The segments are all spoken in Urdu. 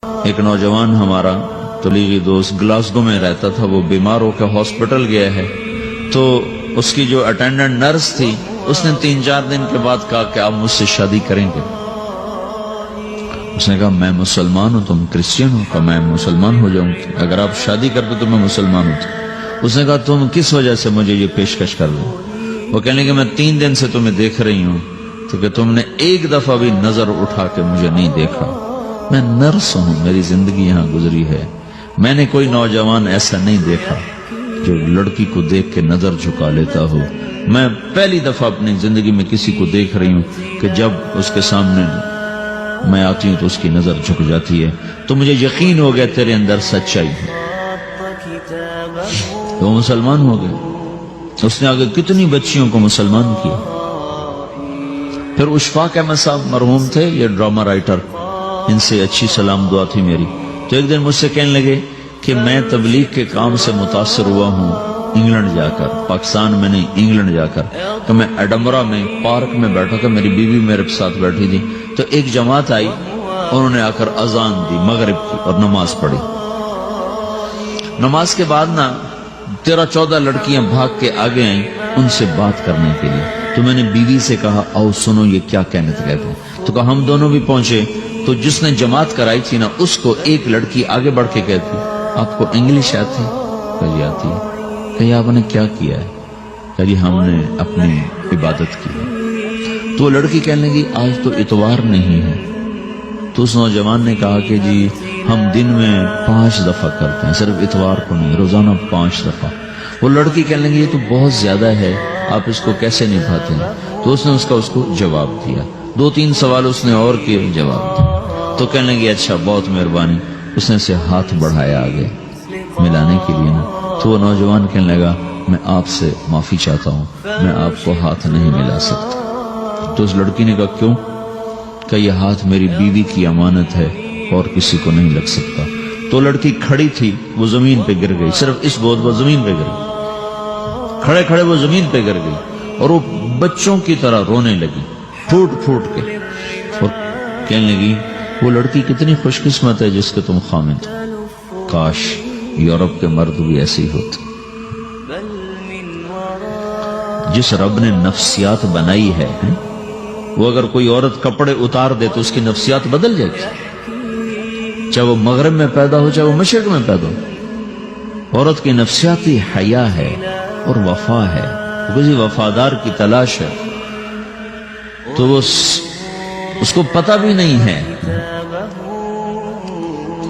ایک نوجوان ہمارا تبلیغی دوست گلاسگو میں رہتا تھا، وہ بیمار ہو کے ہاسپٹل گیا ہے، تو اس کی جو اٹینڈنٹ نرس تھی اس نے 3-4 دن کے بعد کہا کہ آپ مجھ سے شادی کریں گے؟ اس نے کہا میں مسلمان ہوں، تم کرسچن ہو؟ کہا میں مسلمان ہو جاؤں، اگر آپ شادی کرتے تو میں مسلمان ہوتا۔ اس نے کہا تم کس وجہ سے مجھے یہ پیشکش کر دو؟ وہ کہنے کہ میں 3 دن سے تمہیں دیکھ رہی ہوں تو کہ تم نے ایک دفعہ بھی نظر اٹھا کے مجھے نہیں دیکھا، میں نرس ہوں، میری زندگی یہاں گزری ہے، میں نے کوئی نوجوان ایسا نہیں دیکھا جو لڑکی کو دیکھ کے نظر جھکا لیتا ہو، میں پہلی دفعہ اپنی زندگی میں کسی کو دیکھ رہی ہوں کہ جب اس کے سامنے میں آتی ہوں تو اس کی نظر جھک جاتی ہے، تو مجھے یقین ہو گیا تیرے اندر سچائی ہے۔ وہ مسلمان ہو گئے، اس نے آگے کتنی بچیوں کو مسلمان کیا۔ پھر اشفاق احمد صاحب مرحوم تھے، یہ ڈرامہ رائٹر، ان سے اچھی سلام دعا تھی میری، تو ایک دن مجھ سے کہنے لگے کہ میں تبلیغ کے کام سے متاثر ہوا ہوں انگلینڈ جا کر، پاکستان میں نہیں انگلینڈ جا کر، تو میں ایڈنبرا میں پارک میں بیٹھا تھا، میری بیوی میرے ساتھ بیٹھی تھی، تو ایک جماعت آئی، انہوں نے آ کر اذان دی مغرب کی اور نماز پڑھی۔ نماز کے بعد 13-14 لڑکیاں بھاگ کے آگے آئیں ان سے بات کرنے کے لیے، تو میں نے بیوی سے کہا آؤ سنو یہ کیا کہنے کہتے ہیں، تو کہا ہم دونوں بھی پہنچے، تو جس نے جماعت کرائی تھی اس کو ایک لڑکی آگے بڑھ کے کہتی آپ کو انگلش آتی؟ کہا جی آتی ہے۔ کہا آپ نے کیا کیا ہے؟ کہا جی ہم نے اپنی عبادت کی ہے۔ تو وہ لڑکی کہنے لگی آج تو اتوار نہیں ہے، تو اس نوجوان نے کہا کہ جی ہم دن میں 5 دفعہ کرتے ہیں، صرف اتوار کو نہیں، روزانہ 5 دفعہ۔ وہ لڑکی کہنے لگی یہ تو بہت زیادہ ہے، آپ اس کو کیسے نبھاتے ہیں؟ تو اس نے اس کو جواب دیا، 2-3 سوال اس نے اور کیے، جواب دیا، تو کہنے لگی اچھا بہت مہربانی، اس نے سے ہاتھ بڑھایا آگے ملانے کے لیے تو وہ نوجوان کہنے لگا میں آپ سے معافی چاہتا ہوں، میں آپ کو ہاتھ نہیں ملا سکتا۔ تو اس لڑکی نے کہا کیوں؟ کہ یہ ہاتھ میری بیوی کی امانت ہے اور کسی کو نہیں لگ سکتا۔ تو لڑکی کھڑی تھی، وہ زمین پہ گر گئی، صرف اس بہت وہ زمین پہ گر گئی، کھڑے کھڑے وہ زمین پہ گر گئی، اور وہ بچوں کی طرح رونے لگی پھوٹ پھوٹ کے، اور کہنے لگی وہ لڑکی کتنی خوش قسمت ہے جس کے تم خامد، کاش یورپ کے مرد بھی ایسے ہی ہوتے۔ جس رب نے نفسیات بنائی ہے، وہ اگر کوئی عورت کپڑے اتار دے تو اس کی نفسیات بدل جاتی، چاہے وہ مغرب میں پیدا ہو چاہے وہ مشرق میں پیدا ہو۔ عورت کی نفسیاتی حیا ہے اور وفا ہے، کسی وفادار کی تلاش ہے، تو وہ اس کو پتہ بھی نہیں ہے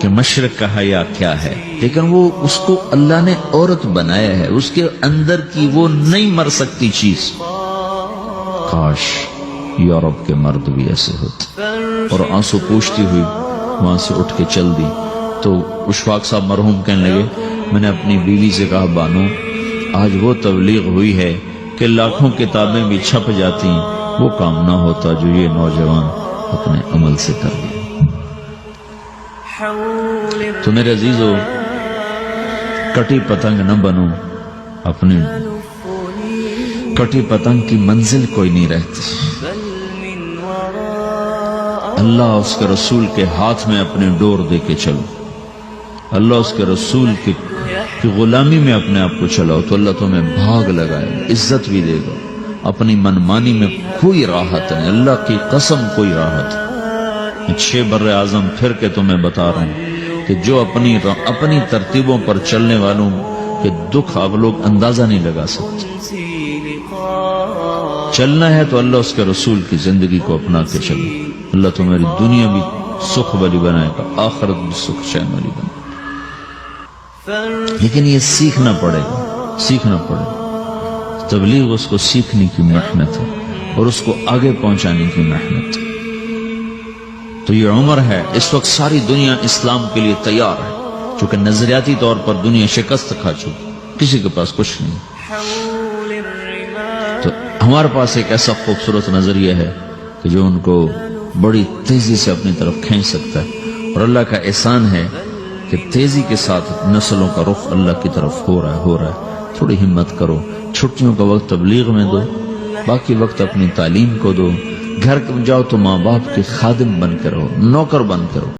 کہ مشرق کا حیا کیا ہے، لیکن وہ اس کو اللہ نے عورت بنایا ہے، اس کے اندر کی وہ نہیں مر سکتی چیز۔ کاش یورپ کے مرد بھی ایسے ہوتے۔ اور آنسو پوچھتی ہوئی وہاں سے اٹھ کے چل دی۔ تو اشفاق صاحب مرحوم کہنے لگے میں نے اپنی بیوی سے کہا بانو آج وہ تبلیغ ہوئی ہے کہ لاکھوں کتابیں بھی چھپ جاتی، وہ کام نہ ہوتا جو یہ نوجوان اپنے عمل سے کر لیا۔ تو میرے عزیزو کٹی پتنگ نہ بنو، اپنی کٹی پتنگ کی منزل کوئی نہیں رہتی۔ اللہ اس کے رسول کے ہاتھ میں اپنے ڈور دے کے چلو، اللہ اس کے رسول کی غلامی میں اپنے آپ کو چلاؤ، تو اللہ تمہیں بھاگ لگائے، عزت بھی دے گا۔ اپنی منمانی میں کوئی راحت نہیں، اللہ کی قسم کوئی راحت نہیں۔ 6 بر اعظم پھر کے تمہیں بتا رہا ہوں کہ جو اپنی ترتیبوں پر چلنے والوں کے دکھ آپ لوگ اندازہ نہیں لگا سکتے۔ چلنا ہے تو اللہ اس کے رسول کی زندگی کو اپنا کے چلو، اللہ تمہاری دنیا بھی سکھ والی بنائے گا، آخرت بھی سکھ چین والی بنائے گا۔ لیکن یہ سیکھنا پڑے گا، سیکھنا پڑے گا۔ تبلیغ اس کو سیکھنے کی محنت ہے اور اس کو آگے پہنچانے کی محنت ہے۔ تو یہ عمر ہے، اس وقت ساری دنیا اسلام کے لیے تیار ہے، چونکہ نظریاتی طور پر دنیا شکست کھا چکی، کسی کے پاس کچھ نہیں۔ تو ہمارے پاس ایک ایسا خوبصورت نظریہ ہے کہ جو ان کو بڑی تیزی سے اپنی طرف کھینچ سکتا ہے، اور اللہ کا احسان ہے کہ تیزی کے ساتھ نسلوں کا رخ اللہ کی طرف ہو رہا ہے۔ تھوڑی ہمت کرو، چھٹیوں کا وقت تبلیغ میں دو، باقی وقت اپنی تعلیم کو دو، گھر جاؤ تو ماں باپ کے خادم بن کے رہو، نوکر بن کے رہو۔